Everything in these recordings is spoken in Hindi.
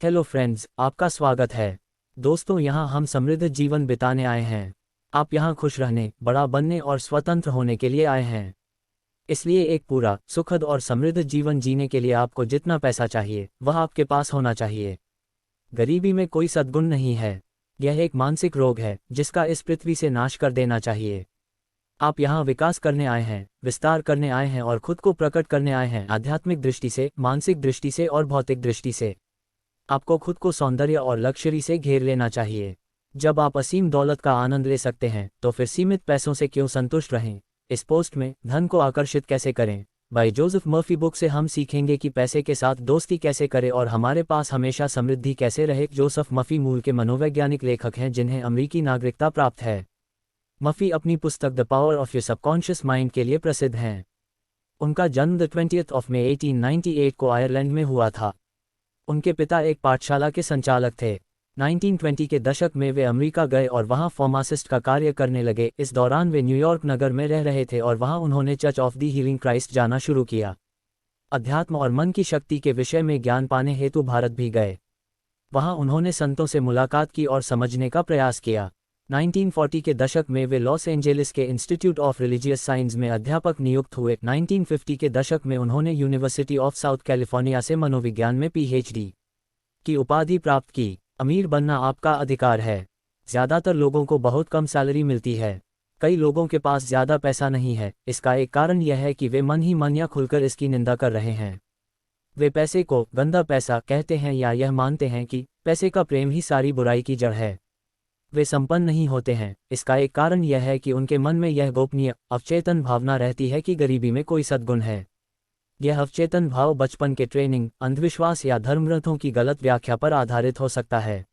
हेलो फ्रेंड्स, आपका स्वागत है। दोस्तों, यहाँ हम समृद्ध जीवन बिताने आए हैं। आप यहाँ खुश रहने, बड़ा बनने और स्वतंत्र होने के लिए आए हैं। इसलिए एक पूरा, सुखद और समृद्ध जीवन जीने के लिए आपको जितना पैसा चाहिए, वह आपके पास होना चाहिए। गरीबी में कोई सद्गुण नहीं है। यह एक मानसिक रोग है, जिसका इस पृथ्वी से नाश कर देना चाहिए। आप यहाँ विकास करने आए हैं, विस्तार करने आए हैं और खुद को प्रकट करने आए हैं, आध्यात्मिक दृष्टि से, मानसिक दृष्टि से और भौतिक दृष्टि से। आपको खुद को सौंदर्य और लक्जरी से घेर लेना चाहिए। जब आप असीम दौलत का आनंद ले सकते हैं, तो फिर सीमित पैसों से क्यों संतुष्ट रहें। इस पोस्ट में धन को आकर्षित कैसे करें बाय जोसेफ मर्फी बुक से हम सीखेंगे कि पैसे के साथ दोस्ती कैसे करें और हमारे पास हमेशा समृद्धि कैसे रहे। जोसेफ मर्फी मूल के मनोवैज्ञानिक लेखक हैं जिन्हें अमेरिकी नागरिकता प्राप्त है। मर्फी अपनी पुस्तक the power of your subconscious mind के लिए प्रसिद्ध हैं। उनका जन्म 20 मई 1898 को आयरलैंड में हुआ था। उनके पिता एक पाठशाला के संचालक थे। 1920 के दशक में वे अमेरिका गए और वहां फार्मासिस्ट का कार्य करने लगे। इस दौरान वे न्यूयॉर्क नगर में रह रहे थे और वहां उन्होंने church of the healing Christ जाना शुरू किया। अध्यात्म और मन की शक्ति के विषय में ज्ञान पाने हेतु भारत भी गए। वहां उन्होंने संतों से मुलाकात की और समझने का प्रयास किया। 1940 के दशक में वे लॉस एंजेलिस के इंस्टीट्यूट ऑफ रिलीजियस साइंस में अध्यापक नियुक्त हुए। 1950 के दशक में उन्होंने यूनिवर्सिटी ऑफ साउथ कैलिफोर्निया से मनोविज्ञान में पीएचडी की उपाधि प्राप्त की। अमीर बनना आपका अधिकार है। ज़्यादातर लोगों को बहुत कम सैलरी मिलती है। कई लोगों के पास ज़्यादा पैसा नहीं है। इसका एक कारण यह है कि वे मन ही मन या खुलकर इसकी निंदा कर रहे हैं। वे पैसे को गंदा पैसा कहते हैं या यह मानते हैं कि पैसे का प्रेम ही सारी बुराई की जड़ है। वे संपन्न नहीं होते हैं। इसका एक कारण यह है कि उनके मन में यह गोपनीय, अवचेतन भावना रहती है कि गरीबी में कोई सद्गुण है। यह अवचेतन भाव बचपन के ट्रेनिंग, अंधविश्वास या धर्मग्रंथों की गलत व्याख्या पर आधारित हो सकता है।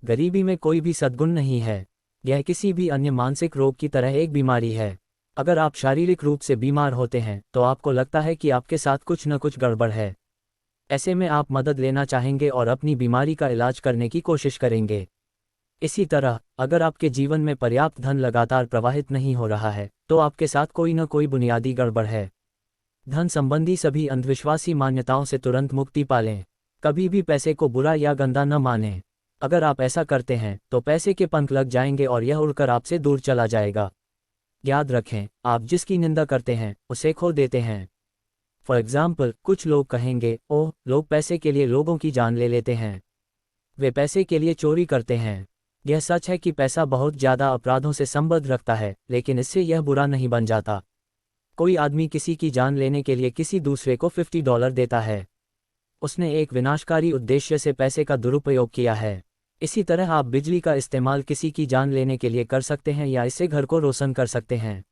गरीबी में कोई भी सद्गुण नहीं है। यह किसी भी अन्य मानसिक रोग की तरह एक बीमारी है। अगर आप शारीरिक रूप से बीमार होते हैं, तो आपको लगता है कि आपके साथ कुछ न कुछ गड़बड़ है। ऐसे में आप मदद लेना चाहेंगे और अपनी बीमारी का इलाज करने की कोशिश करेंगे। इसी तरह, अगर आपके जीवन में पर्याप्त धन लगातार प्रवाहित नहीं हो रहा है, तो आपके साथ कोई न कोई बुनियादी गड़बड़ है। धन संबंधी सभी अंधविश्वासी मान्यताओं से तुरंत मुक्ति पालें। कभी भी पैसे को बुरा या गंदा न मानें। अगर आप ऐसा करते हैं, तो पैसे के पंख लग जाएंगे और यह उड़कर आपसे दूर चला जाएगा। याद रखें, आप जिसकी निंदा करते हैं, उसे खो देते हैं। फॉर एग्जाम्पल, कुछ लोग कहेंगे, ओह, लोग पैसे के लिए लोगों की जान ले लेते हैं। वे पैसे के लिए चोरी करते हैं। यह सच है कि पैसा बहुत ज़्यादा अपराधों से संबंध रखता है, लेकिन इससे यह बुरा नहीं बन जाता। कोई आदमी किसी की जान लेने के लिए किसी दूसरे को $50 देता है। उसने एक विनाशकारी उद्देश्य से पैसे का दुरुपयोग किया है। इसी तरह आप बिजली का इस्तेमाल किसी की जान लेने के लिए कर सकते हैं या इससे घर को रोशन कर सकते हैं।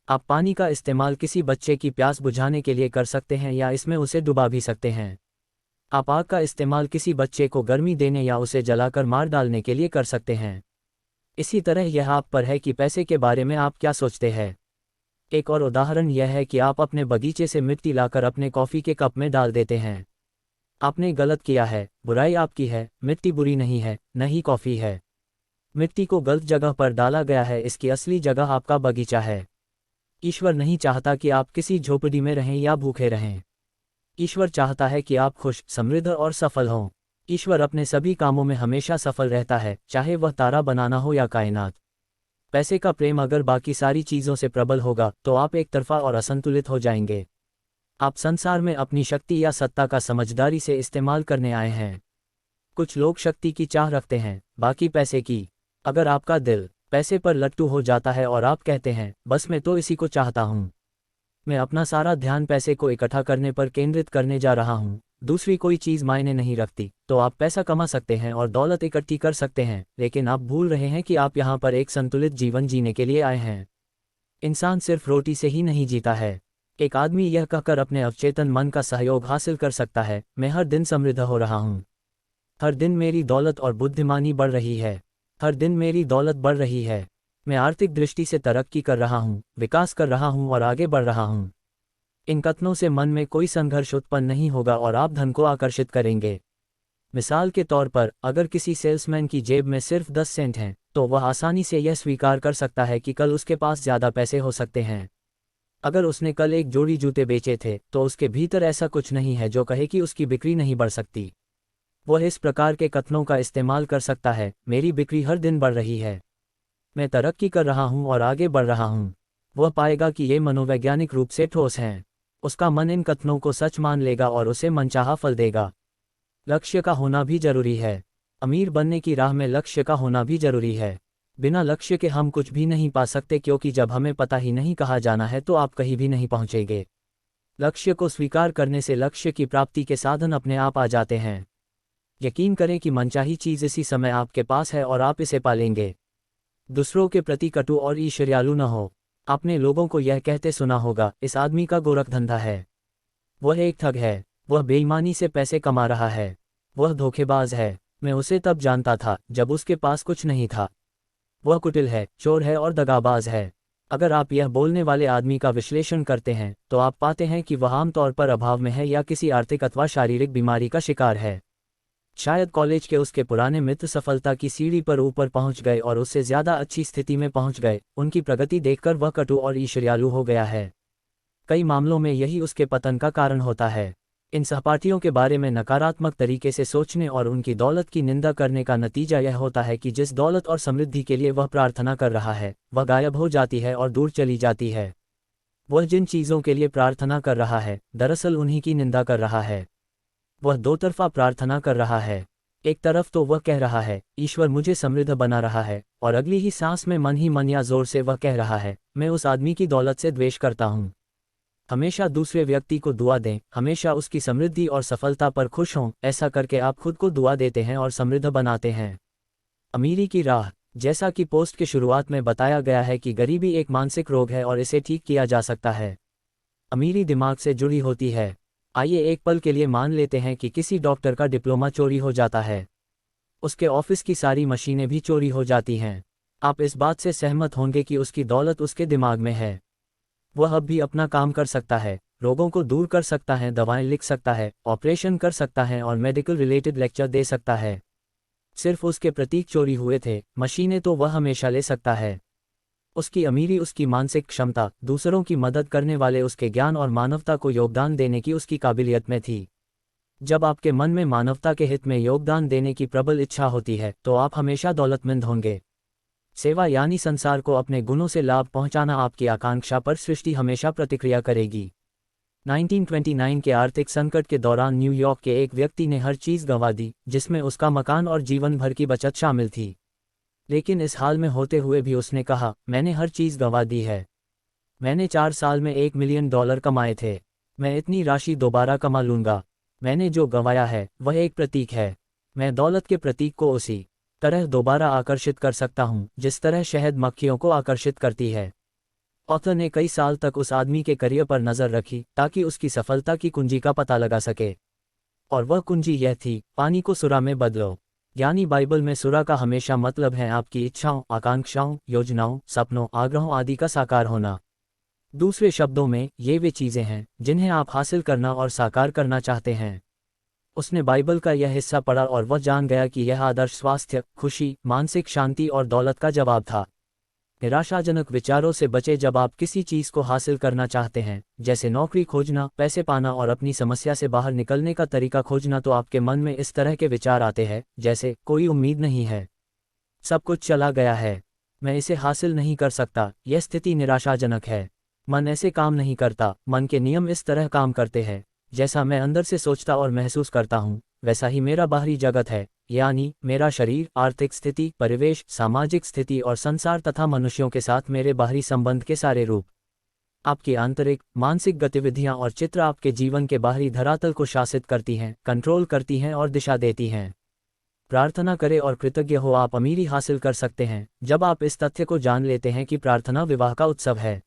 आप पानी का इस्तेमाल किसी बच्चे की प्यास बुझाने के लिए कर सकते हैं या इसमें उसे डुबा भी सकते हैं। आप आग का इस्तेमाल किसी बच्चे को गर्मी देने या उसे जलाकर मार डालने के लिए कर सकते हैं। इसी तरह यह आप पर है कि पैसे के बारे में आप क्या सोचते हैं। एक और उदाहरण यह है कि आप अपने बगीचे से मिट्टी लाकर अपने कॉफ़ी के कप में डाल देते हैं। आपने गलत किया है। बुराई आपकी है। मिट्टी बुरी नहीं है, न ही कॉफ़ी है। मिट्टी को गलत जगह पर डाला गया है। इसकी असली जगह आपका बगीचा है। ईश्वर नहीं चाहता कि आप किसी झोपड़ी में रहें या भूखे रहें। ईश्वर चाहता है कि आप खुश, समृद्ध और सफल हों। ईश्वर अपने सभी कामों में हमेशा सफल रहता है, चाहे वह तारा बनाना हो या कायनात। पैसे का प्रेम अगर बाकी सारी चीज़ों से प्रबल होगा, तो आप एक तरफा और असंतुलित हो जाएंगे। आप संसार में अपनी शक्ति या सत्ता का समझदारी से इस्तेमाल करने आए हैं। कुछ लोग शक्ति की चाह रखते हैं, बाकी पैसे की। अगर आपका दिल पैसे पर लट्टू हो जाता है और आप कहते हैं, बस मैं तो इसी को चाहता हूँ, मैं अपना सारा ध्यान पैसे को इकट्ठा करने पर केंद्रित करने जा रहा हूँ, दूसरी कोई चीज़ मायने नहीं रखती, तो आप पैसा कमा सकते हैं और दौलत इकट्ठी कर सकते हैं, लेकिन आप भूल रहे हैं कि आप यहाँ पर एक संतुलित जीवन जीने के लिए आए हैं। इंसान सिर्फ रोटी से ही नहीं जीता है। एक आदमी यह कहकर अपने अवचेतन मन का सहयोग हासिल कर सकता है, मैं हर दिन समृद्ध हो रहा हूँ। हर दिन मेरी दौलत और बुद्धिमानी बढ़ रही है। हर दिन मेरी दौलत बढ़ रही है। मैं आर्थिक दृष्टि से तरक्की कर रहा हूँ, विकास कर रहा हूँ और आगे बढ़ रहा हूँ। इन कथनों से मन में कोई संघर्ष उत्पन्न नहीं होगा और आप धन को आकर्षित करेंगे। मिसाल के तौर पर, अगर किसी सेल्समैन की जेब में सिर्फ 10 सेंट हैं, तो वह आसानी से यह स्वीकार कर सकता है कि कल उसके पास ज़्यादा पैसे हो सकते हैं। अगर उसने कल एक जोड़ी जूते बेचे थे, तो उसके भीतर ऐसा कुछ नहीं है जो कहे कि उसकी बिक्री नहीं बढ़ सकती। वह इस प्रकार के कथनों का इस्तेमाल कर सकता है, मेरी बिक्री हर दिन बढ़ रही है, मैं तरक्की कर रहा हूं और आगे बढ़ रहा हूं। वह पाएगा कि ये मनोवैज्ञानिक रूप से ठोस हैं। उसका मन इन कथनों को सच मान लेगा और उसे मनचाहा फल देगा। लक्ष्य का होना भी जरूरी है। अमीर बनने की राह में लक्ष्य का होना भी जरूरी है। बिना लक्ष्य के हम कुछ भी नहीं पा सकते, क्योंकि जब हमें पता ही नहीं कहाँ जाना है तो आप कहीं भी नहीं पहुंचेंगे। लक्ष्य को स्वीकार करने से लक्ष्य की प्राप्ति के साधन अपने आप आ जाते हैं। यकीन करें कि मनचाही चीज़ इसी समय आपके पास है और आप इसे पालेंगे। दूसरों के प्रति कटु और ईर्ष्यालु न हो। आपने लोगों को यह कहते सुना होगा, इस आदमी का गोरख धंधा है, वह एक ठग है, वह बेईमानी से पैसे कमा रहा है, वह धोखेबाज है। मैं उसे तब जानता था जब उसके पास कुछ नहीं था। वह कुटिल है, चोर है और दगाबाज है। अगर आप यह बोलने वाले आदमी का विश्लेषण करते हैं तो आप पाते हैं कि वह आमतौर पर अभाव में है या किसी आर्थिक अथवा शारीरिक बीमारी का शिकार है। शायद कॉलेज के उसके पुराने मित्र सफलता की सीढ़ी पर ऊपर पहुंच गए और उससे ज़्यादा अच्छी स्थिति में पहुंच गए। उनकी प्रगति देखकर वह कटु और ईर्ष्यालु हो गया है। कई मामलों में यही उसके पतन का कारण होता है। इन सहपाठियों के बारे में नकारात्मक तरीके से सोचने और उनकी दौलत की निंदा करने का नतीजा यह होता है कि जिस दौलत और समृद्धि के लिए वह प्रार्थना कर रहा है वह गायब हो जाती है और दूर चली जाती है। वह जिन चीज़ों के लिए प्रार्थना कर रहा है दरअसल उन्हीं की निंदा कर रहा है। वह दो तरफा प्रार्थना कर रहा है। एक तरफ तो वह कह रहा है, ईश्वर मुझे समृद्ध बना रहा है, और अगली ही सांस में मन ही मन या जोर से वह कह रहा है, मैं उस आदमी की दौलत से द्वेष करता हूँ। हमेशा दूसरे व्यक्ति को दुआ दें, हमेशा उसकी समृद्धि और सफलता पर खुश हों। ऐसा करके आप खुद को दुआ देते हैं और समृद्ध बनाते हैं। अमीरी की राह। जैसा कि पोस्ट के शुरुआत में बताया गया है कि गरीबी एक मानसिक रोग है और इसे ठीक किया जा सकता है। अमीरी दिमाग से जुड़ी होती है। आइए एक पल के लिए मान लेते हैं कि किसी डॉक्टर का डिप्लोमा चोरी हो जाता है। उसके ऑफिस की सारी मशीनें भी चोरी हो जाती हैं। आप इस बात से सहमत होंगे कि उसकी दौलत उसके दिमाग में है। वह अब भी अपना काम कर सकता है, रोगों को दूर कर सकता है, दवाएं लिख सकता है, ऑपरेशन कर सकता है और मेडिकल रिलेटेड लेक्चर दे सकता है। सिर्फ उसके प्रतीक चोरी हुए थे, मशीनें तो वह हमेशा ले सकता है। उसकी अमीरी उसकी मानसिक क्षमता, दूसरों की मदद करने वाले उसके ज्ञान और मानवता को योगदान देने की उसकी काबिलियत में थी। जब आपके मन में मानवता के हित में योगदान देने की प्रबल इच्छा होती है तो आप हमेशा दौलतमंद होंगे। सेवा यानी संसार को अपने गुणों से लाभ पहुंचाना आपकी आकांक्षा पर सृष्टि हमेशा प्रतिक्रिया करेगी। 1929 के आर्थिक संकट के दौरान न्यूयॉर्क के एक व्यक्ति ने हर चीज़ गंवा दी, जिसमें उसका मकान और जीवन भर की बचत शामिल थी। लेकिन इस हाल में होते हुए भी उसने कहा, मैंने हर चीज़ गंवा दी है। मैंने 4 साल में $1 मिलियन कमाए थे। मैं इतनी राशि दोबारा कमा लूँगा। मैंने जो गंवाया है वह एक प्रतीक है। मैं दौलत के प्रतीक को उसी तरह दोबारा आकर्षित कर सकता हूँ जिस तरह शहद मक्खियों को आकर्षित करती है। ऑथर ने कई साल तक उस आदमी के करियर पर नज़र रखी ताकि उसकी सफलता की कुंजी का पता लगा सके। और वह कुंजी यह थी, पानी को सुरा में बदलो। यानी बाइबल में सुरा का हमेशा मतलब है आपकी इच्छाओं, आकांक्षाओं, योजनाओं, सपनों, आग्रहों आदि का साकार होना। दूसरे शब्दों में, ये वे चीज़ें हैं जिन्हें आप हासिल करना और साकार करना चाहते हैं। उसने बाइबल का यह हिस्सा पढ़ा और वह जान गया कि यह आदर्श स्वास्थ्य, खुशी, मानसिक शांति और दौलत का जवाब था। निराशाजनक विचारों से बचे। जब आप किसी चीज़ को हासिल करना चाहते हैं, जैसे नौकरी खोजना, पैसे पाना और अपनी समस्या से बाहर निकलने का तरीका खोजना, तो आपके मन में इस तरह के विचार आते हैं जैसे, कोई उम्मीद नहीं है, सब कुछ चला गया है, मैं इसे हासिल नहीं कर सकता। यह स्थिति निराशाजनक है। मन ऐसे काम नहीं करता। मन के नियम इस तरह काम करते हैं, जैसा मैं अंदर से सोचता और महसूस करता हूँ वैसा ही मेरा बाहरी जगत है, यानी मेरा शरीर, आर्थिक स्थिति, परिवेश, सामाजिक स्थिति और संसार तथा मनुष्यों के साथ मेरे बाहरी संबंध के सारे रूप। आपकी आंतरिक, मानसिक गतिविधियां और चित्र आपके जीवन के बाहरी धरातल को शासित करती हैं, कंट्रोल करती हैं और दिशा देती हैं। प्रार्थना करें और कृतज्ञ हो, आप अमीरी हासिल कर सकते हैं जब आप इस तथ्य को जान लेते हैं कि प्रार्थना विवाह का उत्सव है।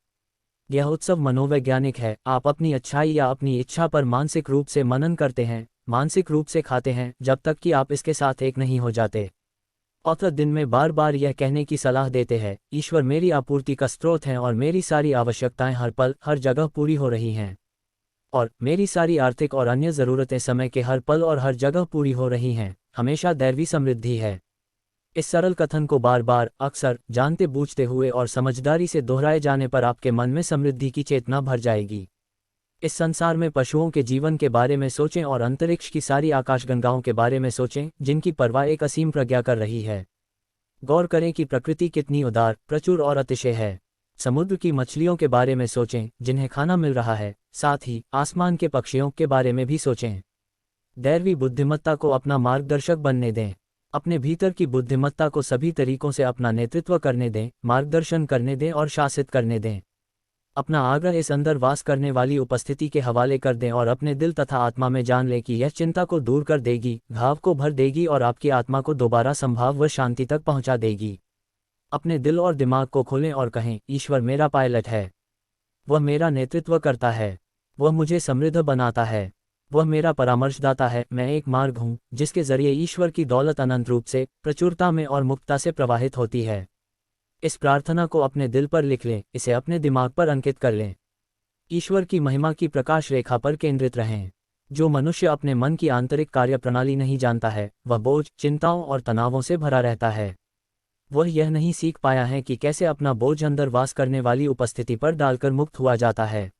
यह उत्सव मनोवैज्ञानिक है। आप अपनी अच्छाई या अपनी इच्छा पर मानसिक रूप से मनन करते हैं, मानसिक रूप से खाते हैं, जब तक कि आप इसके साथ एक नहीं हो जाते। ऑथर दिन में बार बार यह कहने की सलाह देते हैं, ईश्वर मेरी आपूर्ति का स्रोत है और मेरी सारी आवश्यकताएं हर पल, हर जगह पूरी हो रही हैं। और मेरी सारी आर्थिक और अन्य ज़रूरतें समय के हर पल और हर जगह पूरी हो रही हैं। हमेशा दैवी समृद्धि है। इस सरल कथन को बार बार, अक्सर, जानते बूझते हुए और समझदारी से दोहराए जाने पर आपके मन में समृद्धि की चेतना भर जाएगी। इस संसार में पशुओं के जीवन के बारे में सोचें और अंतरिक्ष की सारी आकाशगंगाओं के बारे में सोचें, जिनकी परवाह एक असीम प्रज्ञा कर रही है। गौर करें कि प्रकृति कितनी उदार, प्रचुर और अतिशय है। समुद्र की मछलियों के बारे में सोचें, जिन्हें खाना मिल रहा है। साथ ही आसमान के पक्षियों के बारे में भी सोचें। दैवी बुद्धिमत्ता को अपना मार्गदर्शक बनने दें। अपने भीतर की बुद्धिमत्ता को सभी तरीकों से अपना नेतृत्व करने दें, मार्गदर्शन करने दें और शासित करने दें। अपना आग्रह इस अंदर वास करने वाली उपस्थिति के हवाले कर दें और अपने दिल तथा आत्मा में जान लें कि यह चिंता को दूर कर देगी, घाव को भर देगी और आपकी आत्मा को दोबारा संभाव व शांति तक पहुंचा देगी। अपने दिल और दिमाग को खोलें और कहें, ईश्वर मेरा पायलट है। वह मेरा नेतृत्व करता है। वह मुझे समृद्ध बनाता है। वह मेरा परामर्शदाता है। मैं एक मार्ग हूँ जिसके जरिए ईश्वर की दौलत अनंत रूप से, प्रचुरता में और मुक्तता से प्रवाहित होती है। इस प्रार्थना को अपने दिल पर लिख लें, इसे अपने दिमाग पर अंकित कर लें। ईश्वर की महिमा की प्रकाश रेखा पर केंद्रित रहें। जो मनुष्य अपने मन की आंतरिक कार्यप्रणाली नहीं जानता है, वह बोझ, चिंताओं और तनावों से भरा रहता है। वह यह नहीं सीख पाया है कि कैसे अपना बोझ अंदर वास करने वाली उपस्थिति पर डालकर मुक्त हुआ जाता है।